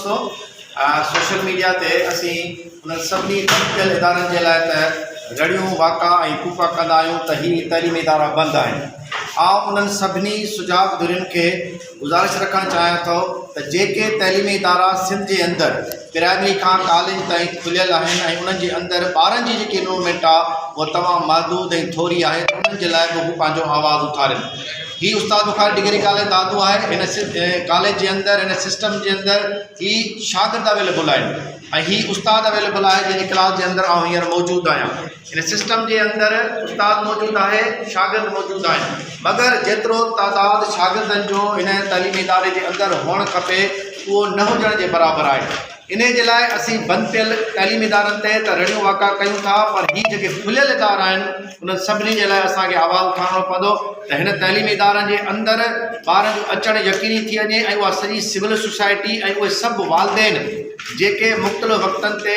दोस्तों social media ते असी उन सभी कमर्शियल इदारनि जे लाइ त रड़ियूं वाका ऐं कूका कंदा आहियूं त ही तइलीमी इदारा बंदि आहिनि। उन्हनि सभिनी सुजाग धुरियुनि खे गुज़ारिश रखणु चाहियां थो त जेके तइलीमी इदारा सिंध जे अंदरि प्राइमरी खां कॉलेज ताईं खुलियल आहिनि ऐं उन्हनि जे अंदरि ॿारनि जी जेकी इनरोलमेंट आहे उहा तमामु महदूद ऐं थोरी आहे, उन्हनि जे लाइ बि हू पंहिंजो आवाज़ु उथारनि। ही उस्ताद बुखारी डिग्री कॉलेज दादू है। इन कॉलेज के अंदर इन सिस्टम के अंदर ही शागिर्द अवेलेबल है, ही उस्ताद अवेलेबल है जिन क्लास के अंदर हींअर मौजूद आया। इन सिस्टम के अंदर उस्ताद मौजूद है, शागिर्द मौजूद है, मगर जेतिरो तादाद शागिर्दनि जो इन तइलीमी इदारे के अंदर हुअणु खपे उहो न हुजण जे बराबरि आहे। इन जे लाइ असीं बंदि थियल तइलीमी इदारनि ते त रड़ियूं वाका कयूं था, पर ही जेके खुलियल इदारा आहिनि उन्हनि सभिनी जे लाइ असांखे आवाज़ु उठाइणो पवंदो त हिन तइलीमी इदारनि जे अंदरि ॿारनि जो अचणु यकीनी थी वञे ऐं उहा सॼी सिविल सोसाइटी ऐं उहे सभु वालदेन जेके मुख़्तलिफ़ वक़्तनि ते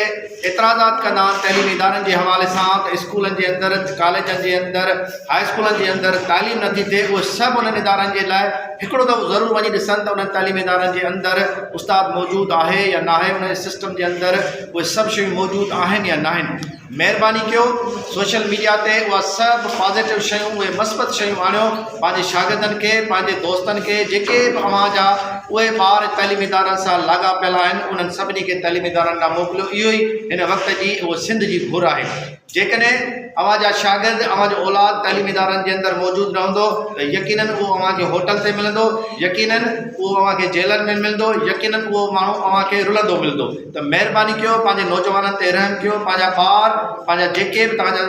एतिराज़ात कंदा आहिनि तइलीमी इदारनि जे हवाले सां त स्कूलनि जे अंदरि, कॉलेजनि जे अंदरि, हाई स्कूलनि जे अंदरि तालीम नथी थिए, उहे सभु उन्हनि इदारनि जे लाइ हिकिड़ो दफ़ो ज़रूरु वञी ॾिसनि त उन्हनि तइलीमी इदारनि जे अंदरि उस्ताद मौजूदु आहे या न आहे, उन सिस्टम जे अंदरि उहे सभु शयूं मौजूदु आहिनि या न आहिनि। महिरबानी कयो सोशल मीडिया ते उहा सभु पॉज़िटिव शयूं, उहे मस्बत शयूं आणियो पंहिंजे शागिर्दनि खे, पंहिंजे दोस्तनि खे, जेके बि अवां जा उहे ॿार तइलीमी इदारनि सां लाॻापियल आहिनि उन्हनि सभिनी खे तइलीमी इदारनि ॾांहुं मोकिलियो। इहो ई हिन वक़्त जी उहो सिंध जी घुर आहे। जेकॾहिं अवां जा शागिर्द, अवां जो औलाद तइलीमी इदारनि जे अंदरि मौजूदु रहंदो त यकीनन उहो अवां खे होटल ते मिलंदो, यकीनन उहो अवां खे जेलनि में मिलंदो, यकीनन उहो माण्हू अवां खे रुलंदो मिलंदो। त महिरबानी कयो पंहिंजे नौजवाननि ते रहम कयो, पंहिंजा ॿार, पंहिंजा जेके बि तव्हांजा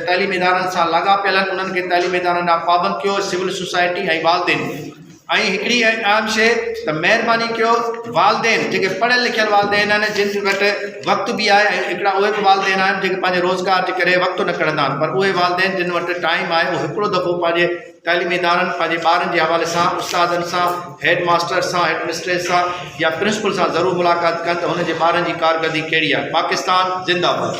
तइलीमी इदारनि सां लाॻापियल आहिनि उन्हनि खे तइलीमी इदारनि ॾांहुं पाबंद कयो, सिविल सोसाइटी ऐं वालदेन। ऐं हिकिड़ी आम शइ त महिरबानी कयो वालदेन जेके पढ़ियल लिखियल वालदेन आहिनि, जिन वटि वक़्तु बि आहे, ऐं हिकिड़ा उहे बि वालदेन आहिनि जेके पंहिंजे रोज़गार जे करे वक़्तु न कढंदा आहिनि, पर उहे वालदेन जिन वटि टाइम आहे उहो हिकिड़ो दफ़ो पंहिंजे तइलीमी इदारनि, पंहिंजे ॿारनि जे हवाले सां उस्तादनि सां, हेड मास्टर सां, हेड मिस्ट्रेस सां या प्रिंसिपल सां ज़रूरु मुलाक़ात कनि त हुनजे ॿारनि जी कारकर्दगी कहिड़ी आहे। पाकिस्तान ज़िंदाबाद।